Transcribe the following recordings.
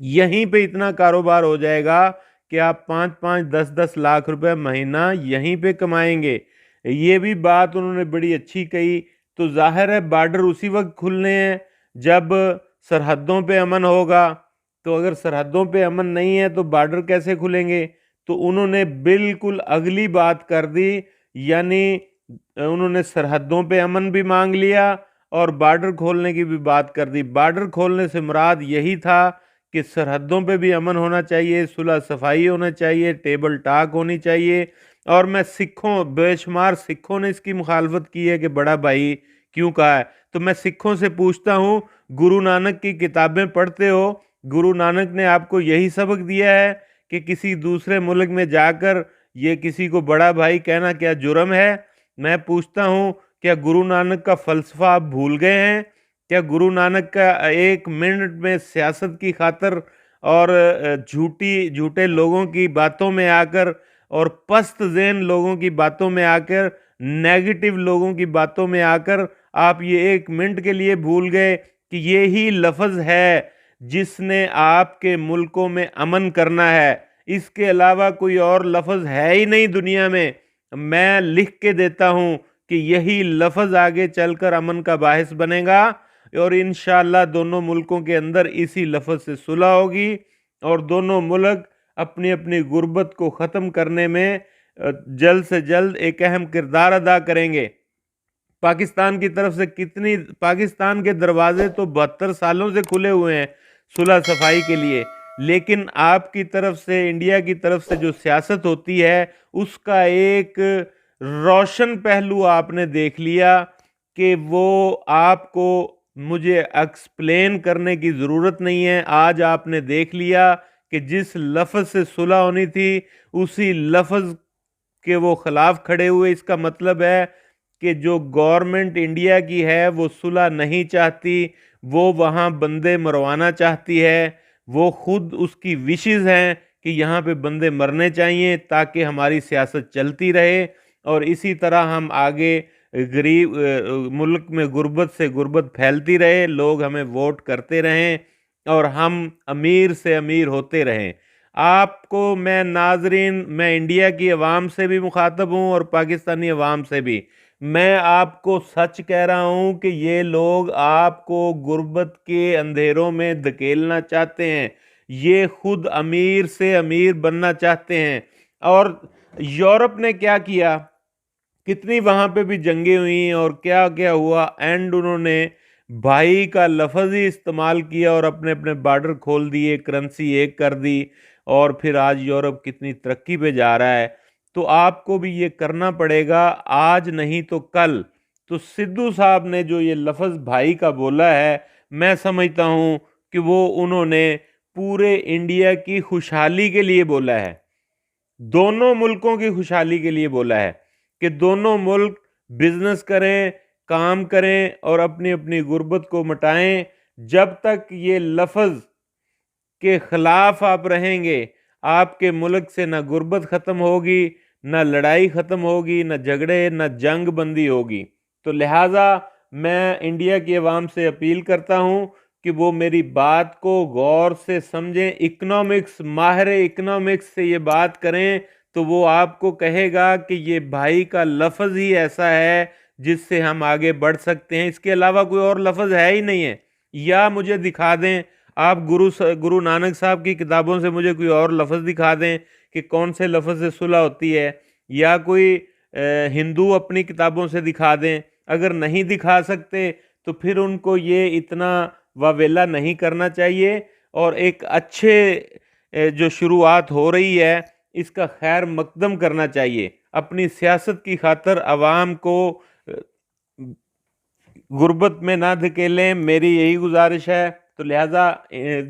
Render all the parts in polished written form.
یہیں پہ اتنا کاروبار ہو جائے گا کہ آپ 5-5 10-10 لاکھ روپے مہینہ یہیں پہ کمائیں گے۔ یہ بھی بات انہوں نے بڑی اچھی کہی۔ تو ظاہر ہے بارڈر اسی وقت کھلنے ہیں جب سرحدوں پہ امن ہوگا، تو اگر سرحدوں پہ امن نہیں ہے تو بارڈر کیسے کھلیں گے؟ تو انہوں نے بالکل اگلی بات کر دی، یعنی انہوں نے سرحدوں پہ امن بھی مانگ لیا اور بارڈر کھولنے کی بھی بات کر دی۔ بارڈر کھولنے سے مراد یہی تھا کہ سرحدوں پہ بھی امن ہونا چاہیے، صلح صفائی ہونا چاہیے، ٹیبل ٹاک ہونی چاہیے۔ اور میں سکھوں، بے شمار سکھوں نے اس کی مخالفت کی ہے کہ بڑا بھائی کیوں کہا ہے، تو میں سکھوں سے پوچھتا ہوں، گرو نانک کی کتابیں پڑھتے ہو؟ گرو نانک نے آپ کو یہی سبق دیا ہے کہ کسی دوسرے ملک میں جا کر یہ کسی کو بڑا بھائی کہنا کیا جرم ہے؟ میں پوچھتا ہوں، کیا گرو نانک کا فلسفہ آپ بھول گئے ہیں؟ کیا گرو نانک کا ایک منٹ میں سیاست کی خاطر اور جھوٹے لوگوں کی باتوں میں آ کر اور پست ذہن لوگوں کی باتوں میں آ کر، نیگیٹو لوگوں کی باتوں میں آ کر آپ یہ ایک منٹ کے لیے بھول گئے کہ یہی لفظ ہے جس نے آپ کے ملکوں میں امن کرنا ہے؟ اس کے علاوہ کوئی اور لفظ ہے ہی نہیں دنیا میں۔ میں لکھ کے دیتا ہوں کہ یہی لفظ آگے چل کر امن کا باعث بنے گا، اور انشاءاللہ دونوں ملکوں کے اندر اسی لفظ سے صلح ہوگی، اور دونوں ملک اپنی اپنی غربت کو ختم کرنے میں جلد سے جلد ایک اہم کردار ادا کریں گے۔ پاکستان کی طرف سے پاکستان کے دروازے تو 72 سالوں سے کھلے ہوئے ہیں صلح صفائی کے لیے، لیکن آپ کی طرف سے، انڈیا کی طرف سے جو سیاست ہوتی ہے اس کا ایک روشن پہلو آپ نے دیکھ لیا کہ وہ آپ کو مجھے ایکسپلین کرنے کی ضرورت نہیں ہے۔ آج آپ نے دیکھ لیا کہ جس لفظ سے صلح ہونی تھی اسی لفظ کے وہ خلاف کھڑے ہوئے۔ اس کا مطلب ہے کہ جو گورنمنٹ انڈیا کی ہے وہ صلح نہیں چاہتی، وہ وہاں بندے مروانا چاہتی ہے، وہ خود اس کی وشز ہیں کہ یہاں پہ بندے مرنے چاہیے تاکہ ہماری سیاست چلتی رہے، اور اسی طرح ہم آگے غریب ملک میں غربت سے غربت پھیلتی رہے، لوگ ہمیں ووٹ کرتے رہیں اور ہم امیر سے امیر ہوتے رہیں۔ آپ کو میں ناظرین، میں انڈیا کی عوام سے بھی مخاطب ہوں اور پاکستانی عوام سے بھی، میں آپ کو سچ کہہ رہا ہوں کہ یہ لوگ آپ کو غربت کے اندھیروں میں دھکیلنا چاہتے ہیں، یہ خود امیر سے امیر بننا چاہتے ہیں۔ اور یورپ نے کیا کیا، کتنی وہاں پہ بھی جنگیں ہوئیں اور کیا کیا ہوا، اینڈ انہوں نے بھائی کا لفظ ہی استعمال کیا اور اپنے اپنے بارڈر کھول دیے، کرنسی ایک کر دی، اور پھر آج یورپ کتنی ترقی پہ جا رہا ہے۔ تو آپ کو بھی یہ کرنا پڑے گا، آج نہیں تو کل۔ تو سدھو صاحب نے جو یہ لفظ بھائی کا بولا ہے، میں سمجھتا ہوں کہ وہ انہوں نے پورے انڈیا کی خوشحالی کے لیے بولا ہے، دونوں ملکوں کی خوشحالی کے لیے بولا ہے کہ دونوں ملک بزنس کریں، کام کریں اور اپنی اپنی غربت کو مٹائیں۔ جب تک یہ لفظ کے خلاف آپ رہیں گے، آپ کے ملک سے نہ غربت ختم ہوگی، نہ لڑائی ختم ہوگی، نہ جھگڑے، نہ جنگ بندی ہوگی۔ تو لہٰذا میں انڈیا کی عوام سے اپیل کرتا ہوں کہ وہ میری بات کو غور سے سمجھیں، اکنامکس، ماہر اکنامکس سے یہ بات کریں تو وہ آپ کو کہے گا کہ یہ بھائی کا لفظ ہی ایسا ہے جس سے ہم آگے بڑھ سکتے ہیں، اس کے علاوہ کوئی اور لفظ ہے ہی نہیں ہے۔ یا مجھے دکھا دیں آپ، گرو نانک صاحب کی کتابوں سے مجھے کوئی اور لفظ دکھا دیں کہ کون سے لفظ سے صلح ہوتی ہے، یا کوئی ہندو اپنی کتابوں سے دکھا دیں۔ اگر نہیں دکھا سکتے تو پھر ان کو یہ اتنا واویلا نہیں کرنا چاہیے، اور ایک اچھے جو شروعات ہو رہی ہے اس کا خیر مقدم کرنا چاہیے۔ اپنی سیاست کی خاطر عوام کو غربت میں نہ دھکیلیں، میری یہی گزارش ہے۔ تو لہٰذا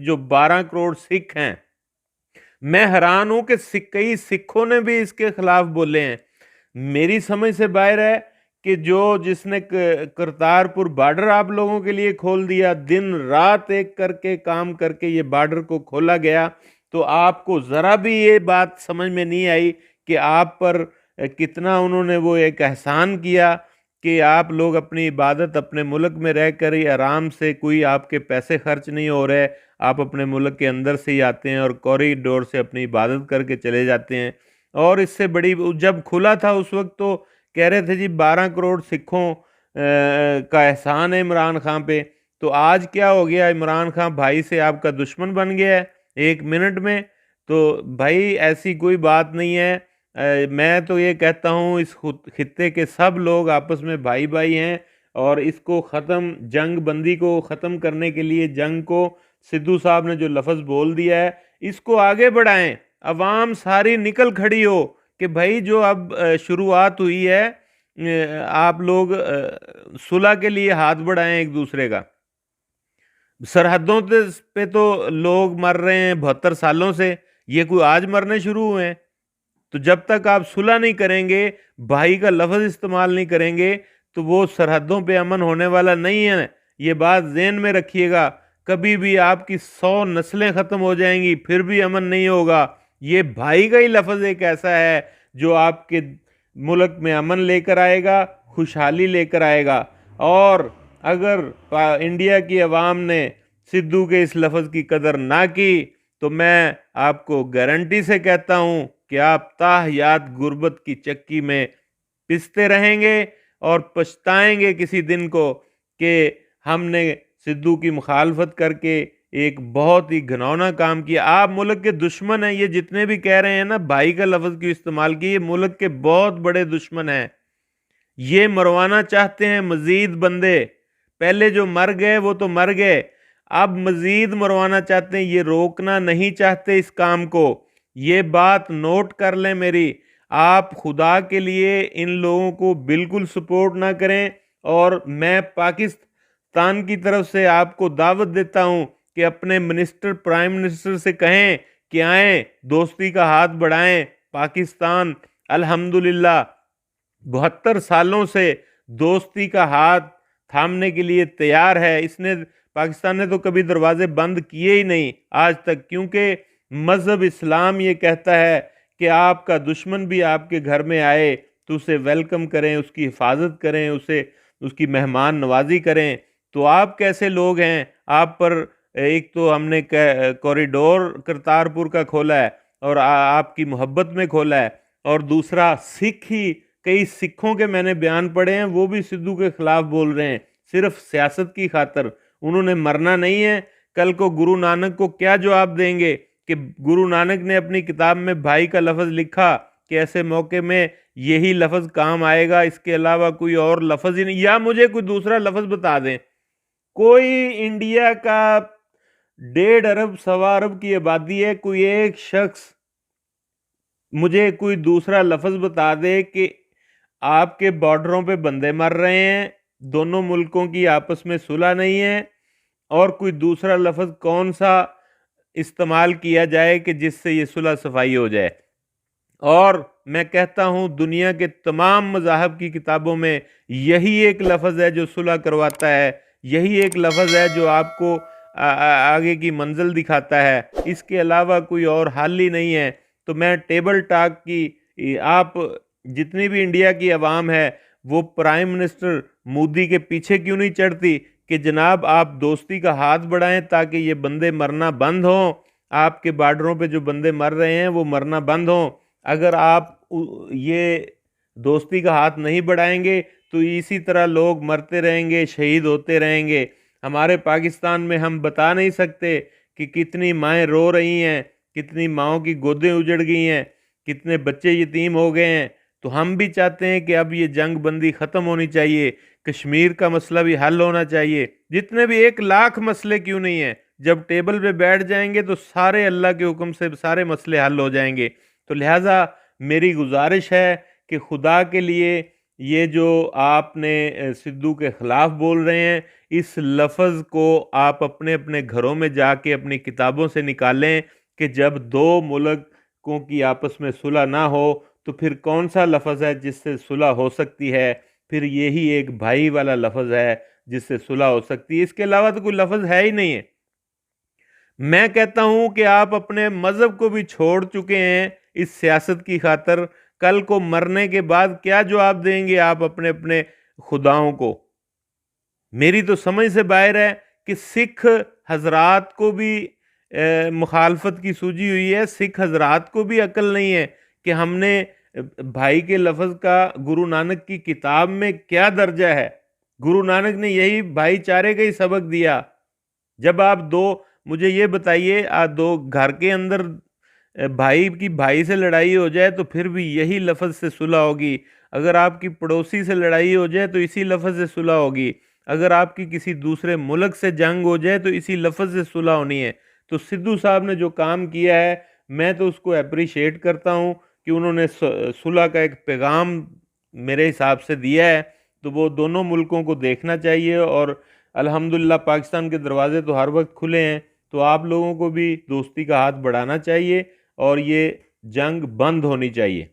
جو 12 کروڑ سکھ ہیں، میں حیران ہوں کہ کئی سکھوں نے بھی اس کے خلاف بولے ہیں۔ میری سمجھ سے باہر ہے کہ جس نے کرتارپور بارڈر آپ لوگوں کے لیے کھول دیا، دن رات ایک کر کے کام کر کے یہ بارڈر کو کھولا گیا، تو آپ کو ذرا بھی یہ بات سمجھ میں نہیں آئی کہ آپ پر کتنا انہوں نے وہ ایک احسان کیا کہ آپ لوگ اپنی عبادت اپنے ملک میں رہ کر ہی آرام سے، کوئی آپ کے پیسے خرچ نہیں ہو رہے، آپ اپنے ملک کے اندر سے ہی آتے ہیں اور کوریڈور سے اپنی عبادت کر کے چلے جاتے ہیں۔ اور اس سے بڑی، جب کھلا تھا اس وقت تو کہہ رہے تھے جی 12 کروڑ سکھوں کا احسان ہے عمران خان پہ، تو آج کیا ہو گیا؟ عمران خان بھائی سے آپ کا دشمن بن گیا ہے 1 منٹ میں۔ تو بھائی ایسی کوئی بات نہیں ہے، میں تو یہ کہتا ہوں اس خطے کے سب لوگ آپس میں بھائی بھائی ہیں، اور اس کو ختم، جنگ بندی کو ختم کرنے کے لیے، جنگ کو، سدھو صاحب نے جو لفظ بول دیا ہے اس کو آگے بڑھائیں، عوام ساری نکل کھڑی ہو کہ بھائی جو اب شروعات ہوئی ہے، آپ لوگ صلح کے لیے ہاتھ بڑھائیں ایک دوسرے کا۔ سرحدوں پہ تو لوگ مر رہے ہیں 72 سالوں سے، یہ کوئی آج مرنے شروع ہوئے ہیں؟ تو جب تک آپ صلح نہیں کریں گے، بھائی کا لفظ استعمال نہیں کریں گے، تو وہ سرحدوں پہ امن ہونے والا نہیں ہے۔ یہ بات ذہن میں رکھیے گا، کبھی بھی آپ کی 100 نسلیں ختم ہو جائیں گی پھر بھی امن نہیں ہوگا۔ یہ بھائی کا ہی لفظ ایک ایسا ہے جو آپ کے ملک میں امن لے کر آئے گا، خوشحالی لے کر آئے گا۔ اور اگر انڈیا کی عوام نے سدھو کے اس لفظ کی قدر نہ کی تو میں آپ کو گارنٹی سے کہتا ہوں کہ آپ تاحیات غربت کی چکی میں پستے رہیں گے اور پچھتائیں گے کسی دن کو کہ ہم نے سدھو کی مخالفت کر کے ایک بہت ہی گھناؤنا کام کیا۔ آپ ملک کے دشمن ہیں، یہ جتنے بھی کہہ رہے ہیں نا بھائی کا لفظ کیوں استعمال کیے، یہ ملک کے بہت بڑے دشمن ہیں، یہ مروانا چاہتے ہیں مزید بندے۔ پہلے جو مر گئے وہ تو مر گئے، اب مزید مروانا چاہتے ہیں، یہ روکنا نہیں چاہتے اس کام کو۔ یہ بات نوٹ کر لیں میری، آپ خدا کے لیے ان لوگوں کو بالکل سپورٹ نہ کریں۔ اور میں پاکستان کی طرف سے آپ کو دعوت دیتا ہوں کہ اپنے منسٹر، پرائم منسٹر سے کہیں کہ آئیں دوستی کا ہاتھ بڑھائیں۔ پاکستان الحمدللہ 72 سالوں سے دوستی کا ہاتھ تھامنے کے لیے تیار ہے۔ پاکستان نے تو کبھی دروازے بند کیے ہی نہیں آج تک، کیونکہ مذہب اسلام یہ کہتا ہے کہ آپ کا دشمن بھی آپ کے گھر میں آئے تو اسے ویلکم کریں، اس کی حفاظت کریں، اس کی مہمان نوازی کریں۔ تو آپ کیسے لوگ ہیں؟ آپ پر ایک تو ہم نے کوریڈور کرتارپور کا کھولا ہے اور آپ کی محبت میں کھولا ہے، اور دوسرا سکھ ہی، کئی سکھوں کے میں نے بیان پڑھے ہیں، وہ بھی سدھو کے خلاف بول رہے ہیں صرف سیاست کی خاطر۔ انہوں نے مرنا نہیں ہے۔ کل کو گرو نانک کو کیا جواب دیں گے کہ گرو نانک نے اپنی کتاب میں بھائی کا لفظ لکھا کہ ایسے موقع میں یہی لفظ کام آئے گا، اس کے علاوہ کوئی اور لفظ ہی نہیں، یا مجھے کوئی دوسرا لفظ بتا دیں۔ کوئی انڈیا کا 1.5 ارب 1.25 ارب کی آبادی ہے، کوئی ایک شخص مجھے کوئی دوسرا لفظ بتا دے کہ آپ کے بارڈروں پہ بندے مر رہے ہیں، دونوں ملکوں کی آپس میں صلح نہیں ہے، اور کوئی دوسرا لفظ کون سا استعمال کیا جائے کہ جس سے یہ صلح صفائی ہو جائے۔ اور میں کہتا ہوں دنیا کے تمام مذاہب کی کتابوں میں یہی ایک لفظ ہے جو صلح کرواتا ہے، یہی ایک لفظ ہے جو آپ کو آگے کی منزل دکھاتا ہے، اس کے علاوہ کوئی اور حل ہی نہیں ہے۔ تو میں ٹیبل ٹاک کی، آپ جتنی بھی انڈیا کی عوام ہے وہ پرائم منسٹر مودی کے پیچھے کیوں نہیں چڑھتی کہ جناب آپ دوستی کا ہاتھ بڑھائیں تاکہ یہ بندے مرنا بند ہوں، آپ کے بارڈروں پہ جو بندے مر رہے ہیں وہ مرنا بند ہوں۔ اگر آپ یہ دوستی کا ہاتھ نہیں بڑھائیں گے تو اسی طرح لوگ مرتے رہیں گے، شہید ہوتے رہیں گے۔ ہمارے پاکستان میں ہم بتا نہیں سکتے کہ کتنی مائیں رو رہی ہیں، کتنی ماؤں کی گودیں اجڑ گئی ہیں، کتنے بچے یتیم ہو گئے ہیں۔ تو ہم بھی چاہتے ہیں کہ اب یہ جنگ بندی ختم ہونی چاہیے، کشمیر کا مسئلہ بھی حل ہونا چاہیے، جتنے بھی 1 لاکھ مسئلے کیوں نہیں ہیں، جب ٹیبل پہ بیٹھ جائیں گے تو سارے اللہ کے حکم سے سارے مسئلے حل ہو جائیں گے۔ تو لہٰذا میری گزارش ہے کہ خدا کے لیے یہ جو آپ نے سدھو کے خلاف بول رہے ہیں، اس لفظ کو آپ اپنے اپنے گھروں میں جا کے اپنی کتابوں سے نکالیں کہ جب 2 ملکوں کی آپس میں صلح نہ ہو تو پھر کون سا لفظ ہے جس سے صلح ہو سکتی ہے؟ پھر یہی ایک بھائی والا لفظ ہے جس سے صلح ہو سکتی ہے، اس کے علاوہ تو کوئی لفظ ہے ہی نہیں ہے۔ میں کہتا ہوں کہ آپ اپنے مذہب کو بھی چھوڑ چکے ہیں اس سیاست کی خاطر۔ کل کو مرنے کے بعد کیا جواب دیں گے آپ اپنے خداؤں کو. میری تو سمجھ سے باہر ہے کہ سکھ حضرات کو بھی مخالفت کی سوجی ہوئی ہے. سکھ حضرات کو بھی عقل نہیں ہے کہ ہم نے بھائی کے لفظ کا گرو نانک کی کتاب میں کیا درجہ ہے. گرو نانک نے یہی بھائی چارے کا ہی سبق دیا. جب آپ مجھے یہ بتائیے دو گھر کے اندر بھائی کی بھائی سے لڑائی ہو جائے تو پھر بھی یہی لفظ سے صلح ہوگی. اگر آپ کی پڑوسی سے لڑائی ہو جائے تو اسی لفظ سے صلح ہوگی. اگر آپ کی کسی دوسرے ملک سے جنگ ہو جائے تو اسی لفظ سے صلح ہونی ہے. تو سدھو صاحب نے جو کام کیا ہے میں تو اس کو اپریشیٹ کرتا ہوں کہ انہوں نے صلح کا ایک پیغام میرے حساب سے دیا ہے. تو وہ دونوں ملکوں کو دیکھنا چاہیے. اور الحمدللہ پاکستان کے دروازے تو ہر وقت کھلے ہیں. تو آپ لوگوں کو بھی دوستی کا ہاتھ بڑھانا چاہیے اور یہ جنگ بند ہونی چاہیے.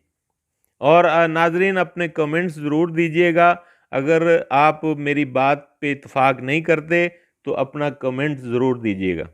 اور ناظرین اپنے کمنٹس ضرور دیجئے گا. اگر آپ میری بات پہ اتفاق نہیں کرتے تو اپنا کمنٹ ضرور دیجئے گا.